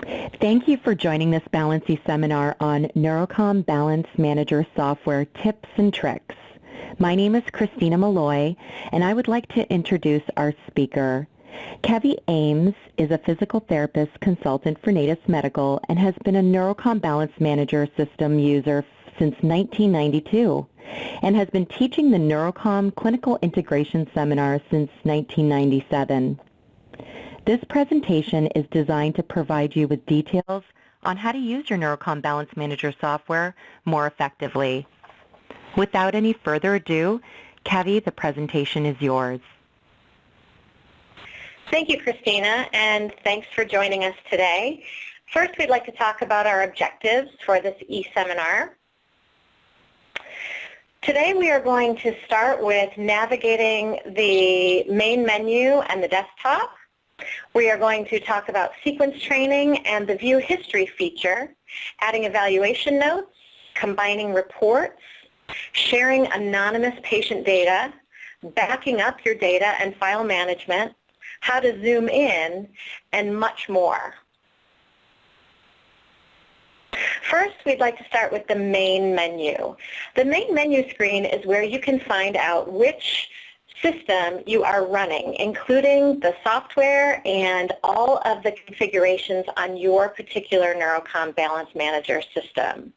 Thank you for joining this Balancy seminar on Neurocom Balance Manager Software Tips and Tricks. My name is Christina Malloy, and I would like to introduce our speaker. Kevi Ames is a physical therapist consultant for Natus Medical and has been a Neurocom Balance Manager system user since 1992 and has been teaching the Neurocom Clinical Integration Seminar since 1997. This presentation is designed to provide you with details on how to use your Neurocom Balance Manager software more effectively. Without any further ado, Kevi, the presentation is yours. Thank you, Christina, and thanks for joining us today. First, we'd like to talk about our objectives for this e-seminar. Today, we are going to start with navigating the main menu and the desktop. We are going to talk about sequence training and the view history feature, adding evaluation notes, combining reports, sharing anonymous patient data, backing up your data and file management, how to zoom in, and much more. First, we'd like to start with the main menu. The main menu screen is where you can find out which system you are running, including the software and all of the configurations on your particular Neurocom Balance Manager system.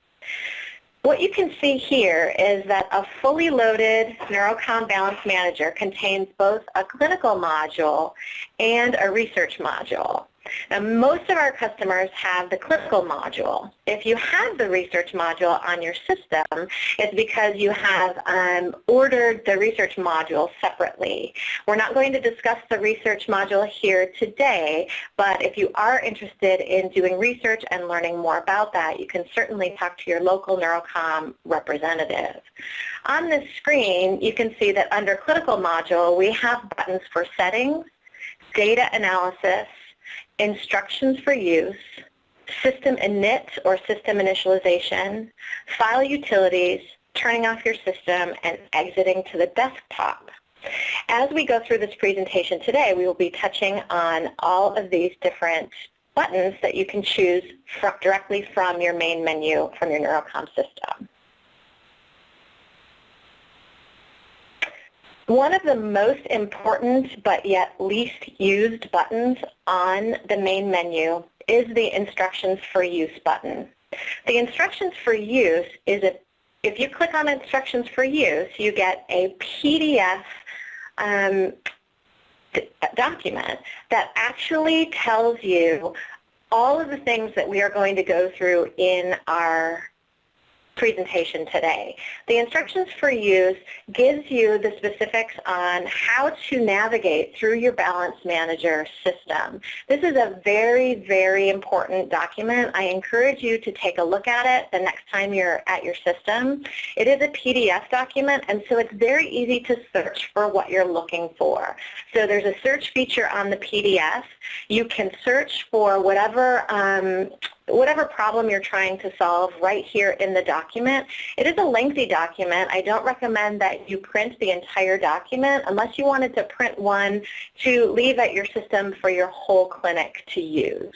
What you can see here is that a fully loaded Neurocom Balance Manager contains both a clinical module and a research module. Now, most of our customers have the clinical module. If you have the research module on your system, it's because you have ordered the research module separately. We're not going to discuss the research module here today, but if you are interested in doing research and learning more about that, you can certainly talk to your local Neurocom representative. On this screen, you can see that under clinical module, we have buttons for settings, data analysis, instructions for use, system init or system initialization, file utilities, turning off your system, and exiting to the desktop. As we go through this presentation today, we will be touching on all of these different buttons that you can choose directly from your main menu from your Neurocom system. One of the most important but yet least used buttons on the main menu is the Instructions for Use button. The Instructions for Use is if you click on Instructions for Use, you get a PDF document that actually tells you all of the things that we are going to go through in our presentation today. The Instructions for Use gives you the specifics on how to navigate through your Balance Manager system. This is a very, very important document. I encourage you to take a look at it the next time you're at your system. It is a PDF document, and so it's very easy to search for what you're looking for. So there's a search feature on the PDF. You can search for whatever problem you're trying to solve right here in the document. It is a lengthy document. I don't recommend that you print the entire document unless you wanted to print one to leave at your system for your whole clinic to use.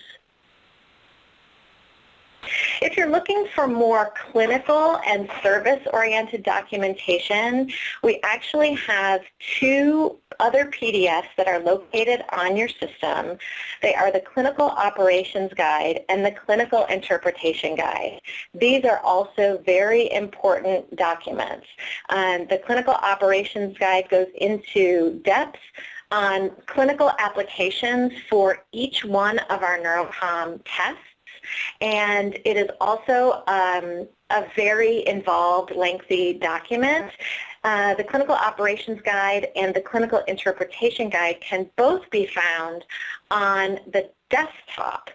If you're looking for more clinical and service-oriented documentation, we actually have two other PDFs that are located on your system. They are the Clinical Operations Guide and the Clinical Interpretation Guide. These are also very important documents. The Clinical Operations Guide goes into depth on clinical applications for each one of our Neurocom tests. And it is also a very involved, lengthy document. The Clinical Operations Guide and the Clinical Interpretation Guide can both be found on the desktop.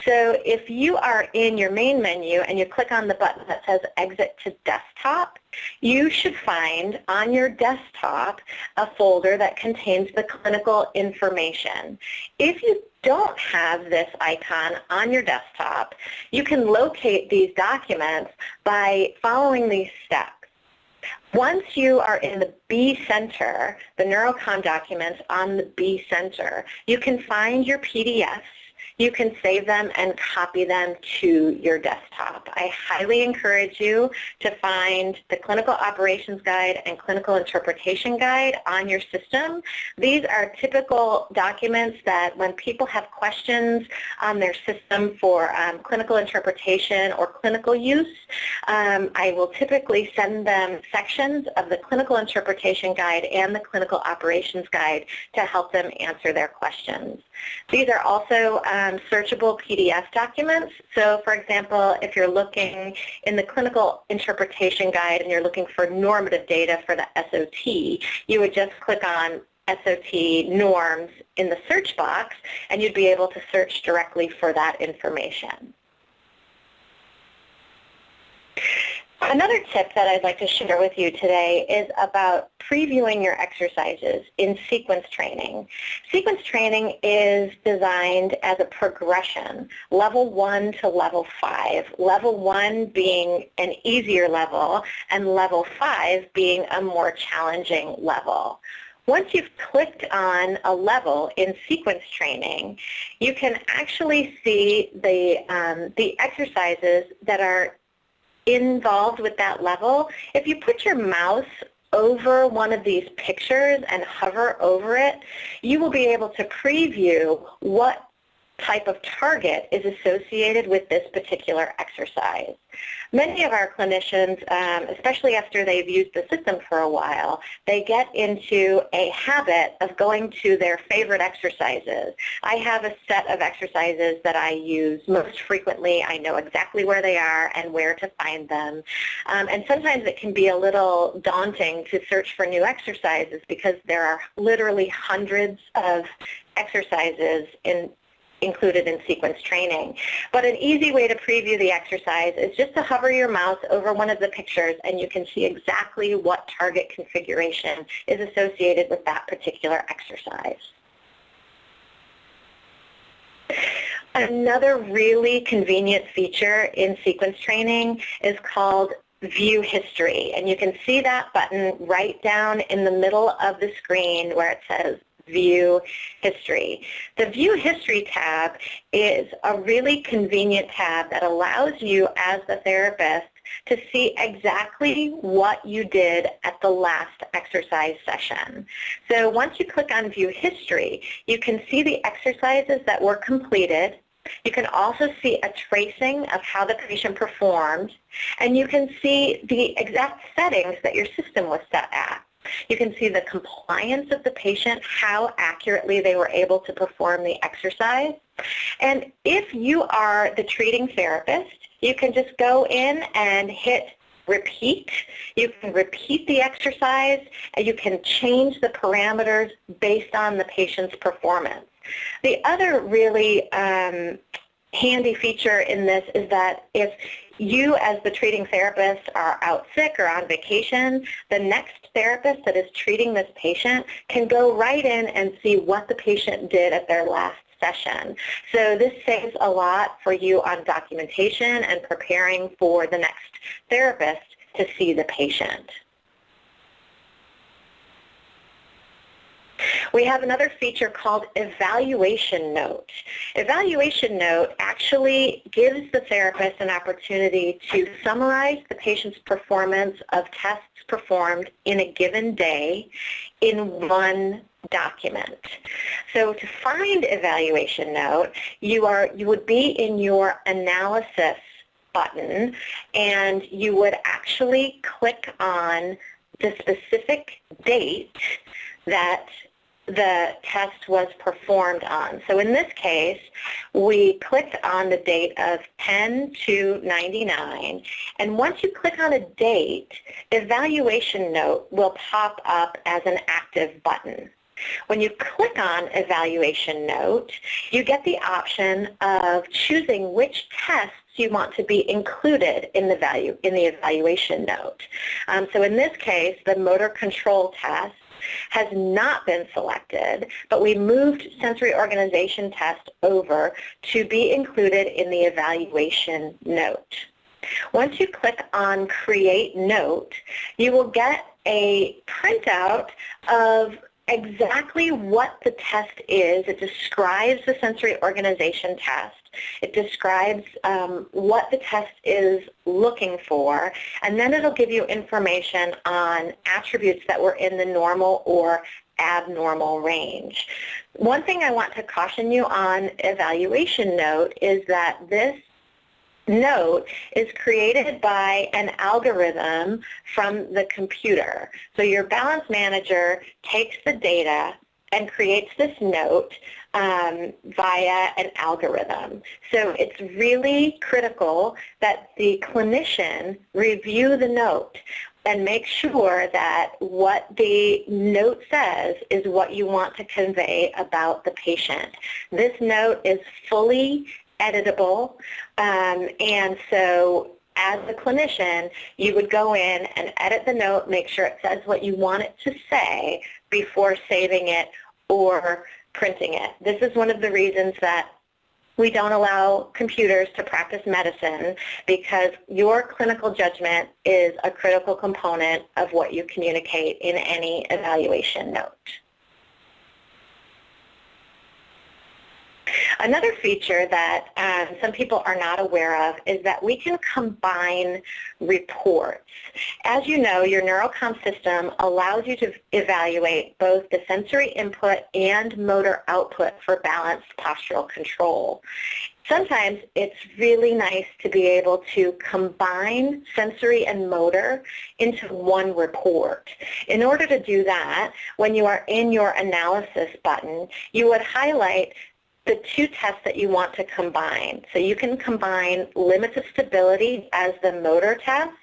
So if you are in your main menu and you click on the button that says Exit to Desktop, you should find on your desktop a folder that contains the clinical information. If you don't have this icon on your desktop, you can locate these documents by following these steps. Once you are in the B Center, the Neurocom documents on the B Center, you can find your PDFs, you can save them and copy them to your desktop. I highly encourage you to find the Clinical Operations Guide and Clinical Interpretation Guide on your system. These are typical documents that when people have questions on their system for clinical interpretation or clinical use, I will typically send them sections of the Clinical Interpretation Guide and the Clinical Operations Guide to help them answer their questions. These are also searchable PDF documents. So for example, if you're looking in the Clinical Interpretation Guide and you're looking for normative data for the SOT, you would just click on SOT norms in the search box and you'd be able to search directly for that information. Another tip that I'd like to share with you today is about previewing your exercises in sequence training. Sequence training is designed as a progression, level 1 to level 5, level 1 being an easier level and level 5 being a more challenging level. Once you've clicked on a level in sequence training, you can actually see the exercises that are involved with that level. If you put your mouse over one of these pictures and hover over it, you will be able to preview what type of target is associated with this particular exercise. Many of our clinicians, especially after they've used the system for a while, they get into a habit of going to their favorite exercises. I have a set of exercises that I use most frequently. I know exactly where they are and where to find them. And sometimes it can be a little daunting to search for new exercises because there are literally hundreds of exercises included in sequence training. But an easy way to preview the exercise is just to hover your mouse over one of the pictures and you can see exactly what target configuration is associated with that particular exercise. Another really convenient feature in sequence training is called View History, and you can see that button right down in the middle of the screen where it says View History. The View History tab is a really convenient tab that allows you as the therapist to see exactly what you did at the last exercise session. So once you click on View History, you can see the exercises that were completed. You can also see a tracing of how the patient performed, and you can see the exact settings that your system was set at. You can see the compliance of the patient, how accurately they were able to perform the exercise. And if you are the treating therapist, you can just go in and hit repeat. You can repeat the exercise, and you can change the parameters based on the patient's performance. The other really handy feature in this is that if you as the treating therapist are out sick or on vacation, the next therapist that is treating this patient can go right in and see what the patient did at their last session. So this saves a lot for you on documentation and preparing for the next therapist to see the patient. We have another feature called Evaluation Note. Evaluation Note actually gives the therapist an opportunity to summarize the patient's performance of tests performed in a given day in one document. So to find Evaluation Note, you would be in your Analysis button, and you would actually click on the specific date that the test was performed on. So in this case, we clicked on the date of 10/2/99, and once you click on a date, Evaluation Note will pop up as an active button. When you click on Evaluation Note, you get the option of choosing which tests you want to be included in the Evaluation Note. So in this case, the motor control test has not been selected, but we moved sensory organization test over to be included in the Evaluation Note. Once you click on Create Note, you will get a printout of exactly what the test is. It describes the sensory organization test. It describes what the test is looking for, and then it'll give you information on attributes that were in the normal or abnormal range. One thing I want to caution you on evaluation note is that this note is created by an algorithm from the computer. So your balance manager takes the data and creates this note via an algorithm. So it's really critical that the clinician review the note and make sure that what the note says is what you want to convey about the patient. This note is fully editable, and so as a clinician, you would go in and edit the note, make sure it says what you want it to say before saving it or printing it. This is one of the reasons that we don't allow computers to practice medicine, because your clinical judgment is a critical component of what you communicate in any evaluation note. Another feature that some people are not aware of is that we can combine reports. As you know, your NeuroCom system allows you to evaluate both the sensory input and motor output for balanced postural control. Sometimes it's really nice to be able to combine sensory and motor into one report. In order to do that, when you are in your analysis button, you would highlight the two tests that you want to combine. So you can combine limits of stability as the motor test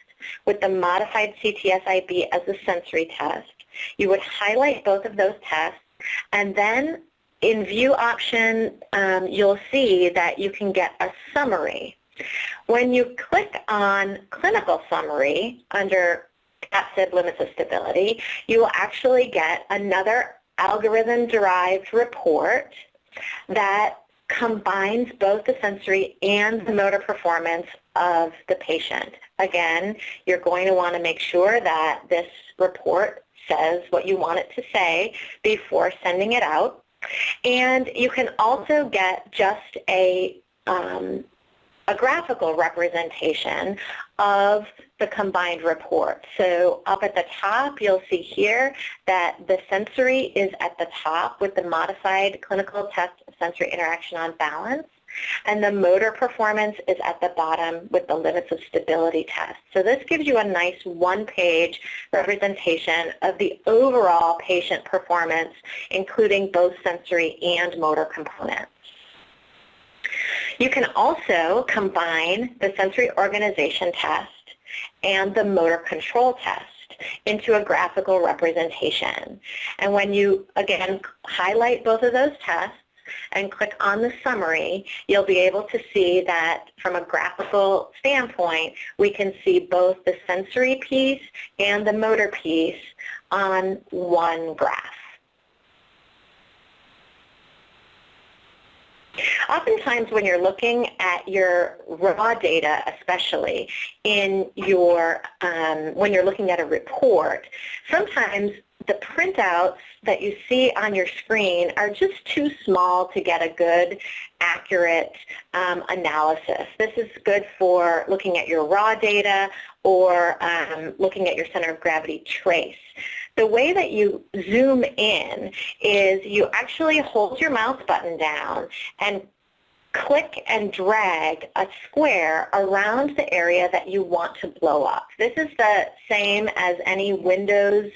with the modified CTSIB as the sensory test. You would highlight both of those tests, and then in view option, you'll see that you can get a summary. When you click on clinical summary under CAPSIB limits of stability, you will actually get another algorithm-derived report that combines both the sensory and the motor performance of the patient. Again, you're going to want to make sure that this report says what you want it to say before sending it out. And you can also get just a graphical representation of the combined report. So up at the top, you'll see here that the sensory is at the top with the modified clinical test of sensory interaction on balance, and the motor performance is at the bottom with the limits of stability test. So this gives you a nice one-page representation of the overall patient performance, including both sensory and motor components. You can also combine the sensory organization test and the motor control test into a graphical representation. And when you, again, highlight both of those tests and click on the summary, you'll be able to see that from a graphical standpoint, we can see both the sensory piece and the motor piece on one graph. Oftentimes when you're looking at your raw data, especially in your, when you're looking at a report, sometimes the printouts that you see on your screen are just too small to get a good, accurate analysis. This is good for looking at your raw data or looking at your center of gravity trace. The way that you zoom in is you actually hold your mouse button down and click and drag a square around the area that you want to blow up. This is the same as any Windows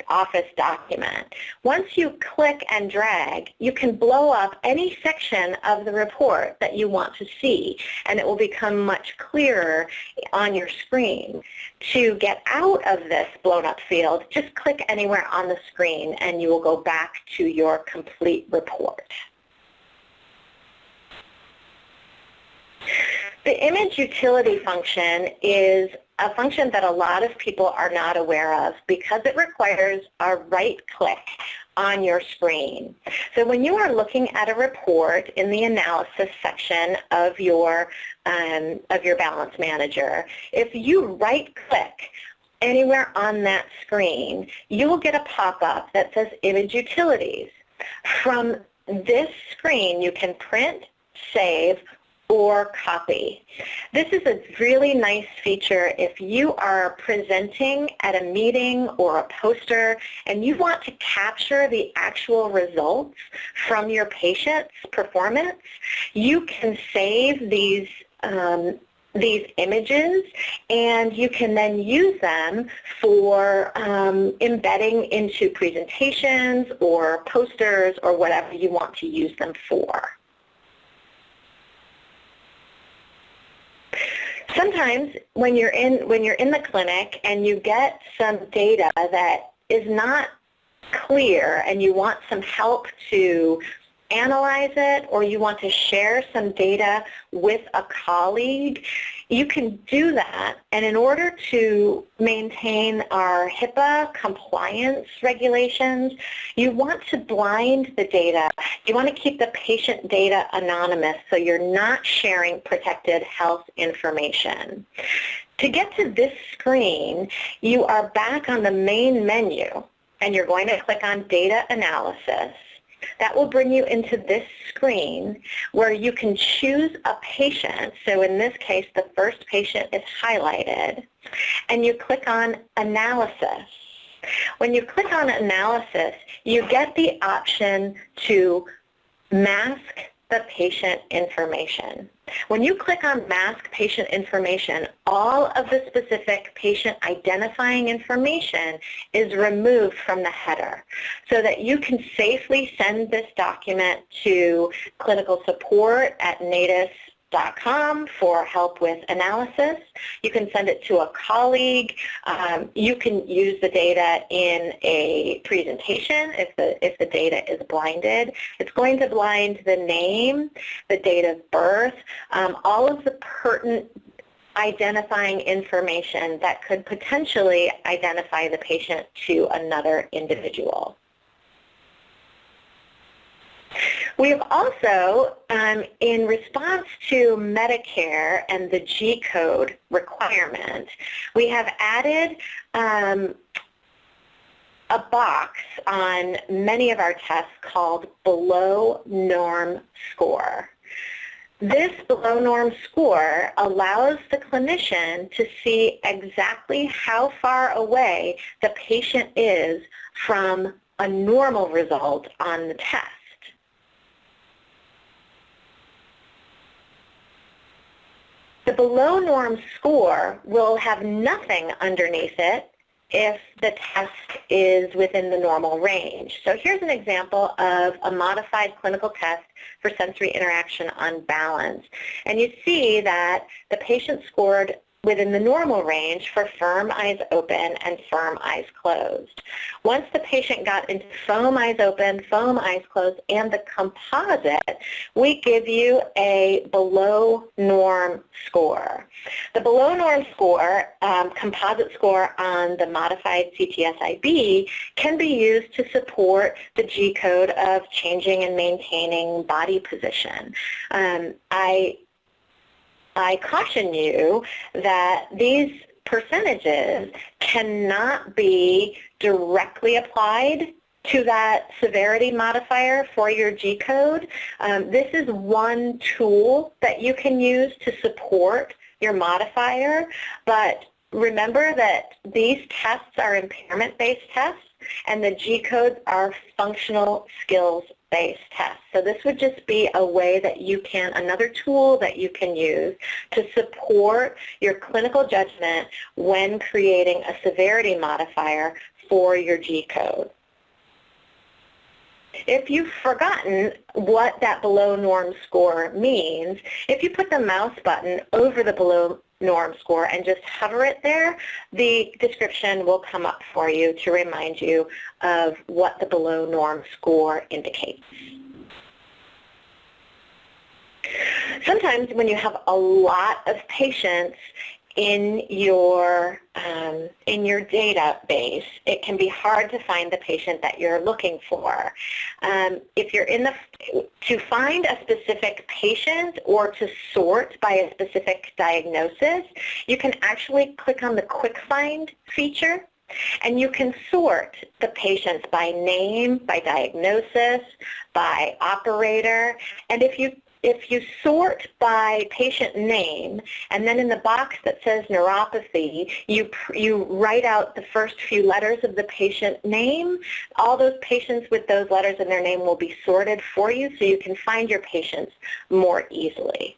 Office document. Once you click and drag, you can blow up any section of the report that you want to see, and it will become much clearer on your screen. To get out of this blown up field, just click anywhere on the screen and you will go back to your complete report. The image utility function is a function that a lot of people are not aware of because it requires a right click on your screen. So when you are looking at a report in the analysis section of your balance manager, if you right click anywhere on that screen, you will get a pop-up that says Image Utilities. From this screen, you can print, save, or copy. This is a really nice feature if you are presenting at a meeting or a poster and you want to capture the actual results from your patient's performance. You can save these images, and you can then use them for embedding into presentations or posters or whatever you want to use them for. Sometimes when you're in the clinic and you get some data that is not clear and you want some help to analyze it, or you want to share some data with a colleague, you can do that. And in order to maintain our HIPAA compliance regulations, you want to blind the data. You want to keep the patient data anonymous so you're not sharing protected health information. To get to this screen, you are back on the main menu, and you're going to click on Data Analysis. That will bring you into this screen where you can choose a patient. So in this case, the first patient is highlighted, and you click on Analysis. When you click on Analysis, you get the option to mask the patient information. When you click on Mask Patient Information, all of the specific patient identifying information is removed from the header so that you can safely send this document to clinical support at natus.com for help with analysis. You can send it to a colleague. You can use the data in a presentation if the data is blinded. It's going to blind the name, the date of birth, all of the pertinent identifying information that could potentially identify the patient to another individual. We have also, in response to Medicare and the G-code requirement, we have added a box on many of our tests called below norm score. This below norm score allows the clinician to see exactly how far away the patient is from a normal result on the test. The below norm score will have nothing underneath it if the test is within the normal range. So here's an example of a modified clinical test for sensory interaction on balance. And you see that the patient scored within the normal range for firm eyes open and firm eyes closed. Once the patient got into foam eyes open, foam eyes closed, and the composite, we give you a below norm score. The below norm score, composite score on the modified CTSIB, can be used to support the G code of changing and maintaining body position. I caution you that these percentages cannot be directly applied to that severity modifier for your G code. This is one tool that you can use to support your modifier, but remember that these tests are impairment-based tests and the G codes are functional skills-based tests. So this would just be a way that you can, another tool that you can use to support your clinical judgment when creating a severity modifier for your G code. If you've forgotten what that below norm score means, if you put the mouse button over the below norm score and just hover it there, the description will come up for you to remind you of what the below norm score indicates. Sometimes when you have a lot of patients in your database, it can be hard to find the patient that you're looking for. If you're to find a specific patient or to sort by a specific diagnosis, you can actually click on the Quick Find feature, and you can sort the patients by name, by diagnosis, by operator, and if you sort by patient name, and then in the box that says neuropathy, you write out the first few letters of the patient name, all those patients with those letters in their name will be sorted for you so you can find your patients more easily.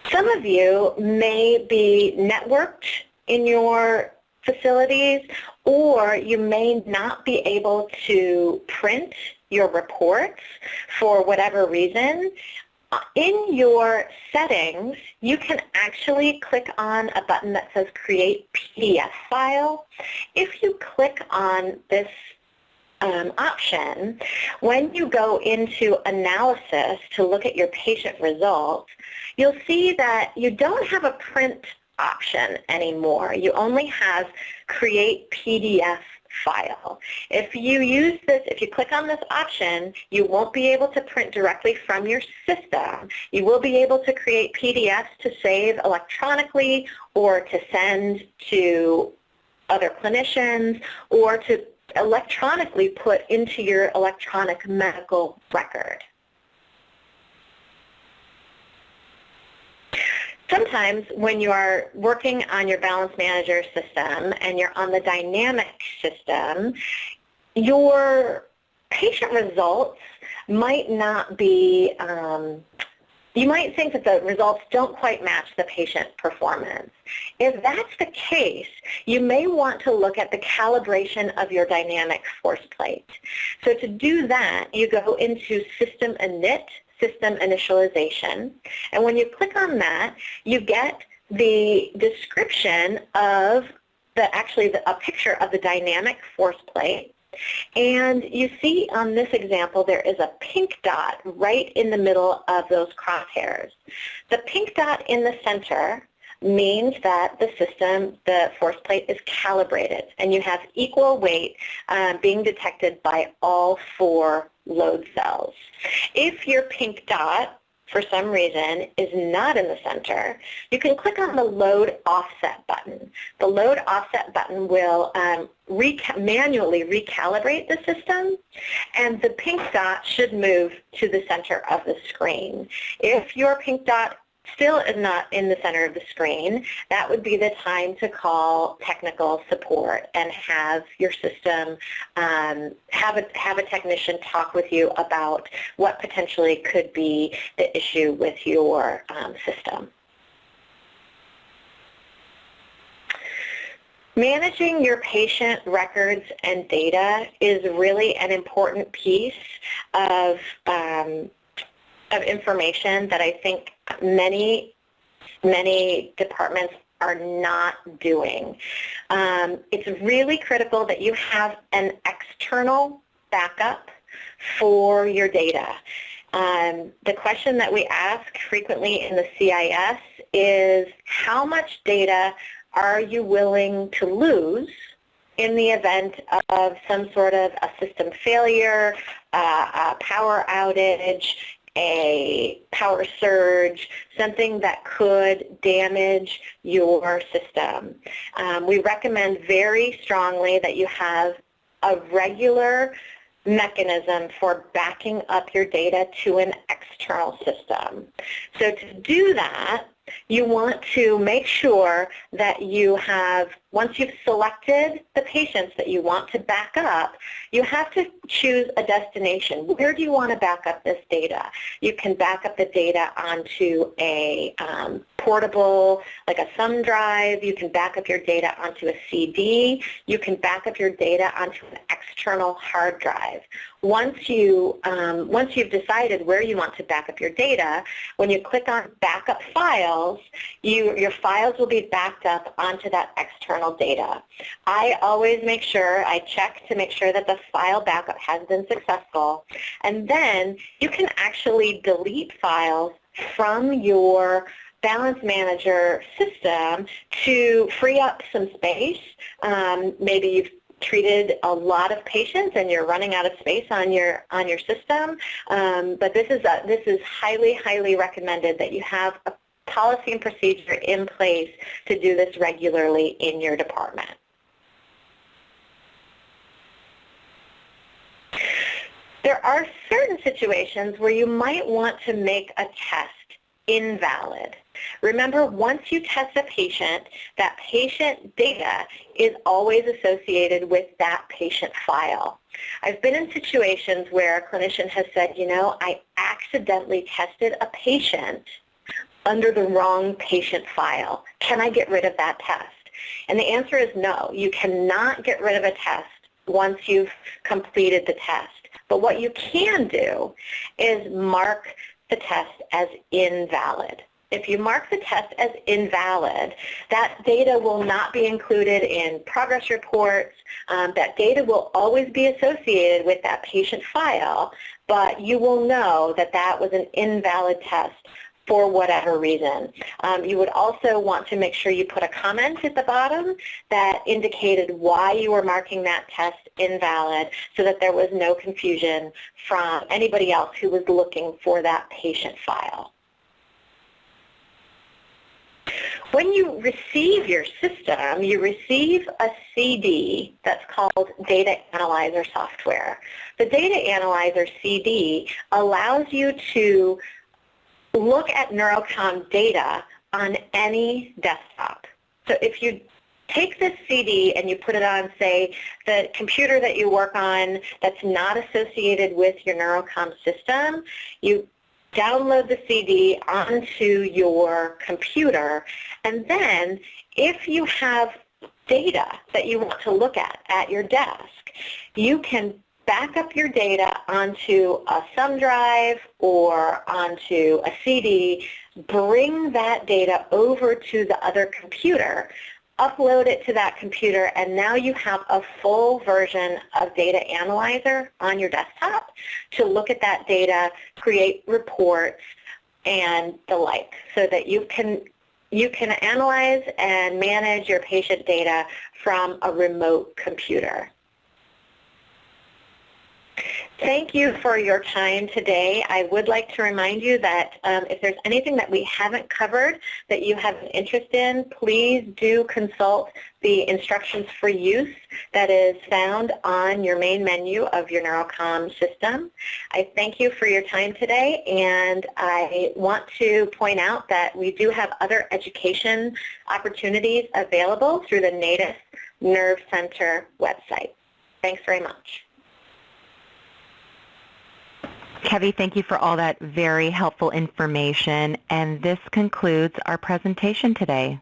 Some of you may be networked in your facilities, or you may not be able to print your reports for whatever reason. In your settings, you can actually click on a button that says Create PDF File. If you click on this option, when you go into Analysis to look at your patient results, you'll see that you don't have a print option anymore. You only have Create PDF File. If you click on this option, you won't be able to print directly from your system. You will be able to create PDFs to save electronically or to send to other clinicians or to electronically put into your electronic medical record. Sometimes when you are working on your balance manager system and you're on the dynamic system, your patient results might not be, you might think that the results don't quite match the patient performance. If that's the case, you may want to look at the calibration of your dynamic force plate. So to do that, you go into System Init, System Initialization, and when you click on that, you get the description of a picture of the dynamic force plate. And you see on this example there is a pink dot right in the middle of those crosshairs. The pink dot in the center means that the force plate is calibrated and you have equal weight being detected by all 4 load cells. If your pink dot, for some reason, is not in the center, you can click on the Load Offset button. The Load Offset button will manually recalibrate the system, and the pink dot should move to the center of the screen. If your pink dot still is not in the center of the screen, that would be the time to call technical support and have your system, have a technician talk with you about what potentially could be the issue with your system. Managing your patient records and data is really an important piece of information that I think many departments are not doing. It's really critical that you have an external backup for your data. The question that we ask frequently in the CIS is, how much data are you willing to lose in the event of some sort of a system failure, a power outage, a power surge, something that could damage your system? We recommend very strongly that you have a regular mechanism for backing up your data to an external system. So to do that, you want to make sure that you have, once you've selected the patients that you want to back up, you have to choose a destination. Where do you want to back up this data? You can back up the data onto a portable, like a thumb drive. You can back up your data onto a CD. You can back up your data onto an external hard drive. Once you've decided where you want to back up your data, when you click on Backup Files, your files will be backed up onto that external data. I always make sure, I check to make sure that the file backup has been successful, and then you can actually delete files from your Balance Manager system to free up some space. Maybe you've treated a lot of patients and you're running out of space on your system, but this is highly recommended that you have a policy and procedure in place to do this regularly in your department. There are certain situations where you might want to make a test invalid. Remember, once you test a patient, that patient data is always associated with that patient file. I've been in situations where a clinician has said, you know, I accidentally tested a patient under the wrong patient file. Can I get rid of that test? And the answer is no. You cannot get rid of a test once you've completed the test. But what you can do is mark the test as invalid. If you mark the test as invalid, that data will not be included in progress reports. That data will always be associated with that patient file, but you will know that that was an invalid test for whatever reason. You would also want to make sure you put a comment at the bottom that indicated why you were marking that test invalid so that there was no confusion from anybody else who was looking for that patient file. When you receive your system, you receive a CD that's called Data Analyzer software. The Data Analyzer CD allows you to look at Neurocom data on any desktop. So if you take this CD and you put it on, say, the computer that you work on that's not associated with your Neurocom system, you download the CD onto your computer, and then if you have data that you want to look at your desk, you can back up your data onto a thumb drive or onto a CD, bring that data over to the other computer, upload it to that computer, and now you have a full version of Data Analyzer on your desktop to look at that data, create reports, and the like, so that you can analyze and manage your patient data from a remote computer. Thank you for your time today. I would like to remind you that if there's anything that we haven't covered that you have an interest in, please do consult the instructions for use that is found on your main menu of your Neurocom system. I thank you for your time today, and I want to point out that we do have other education opportunities available through the Natus Nerve Center website. Thanks very much. Kevi, thank you for all that very helpful information, and this concludes our presentation today.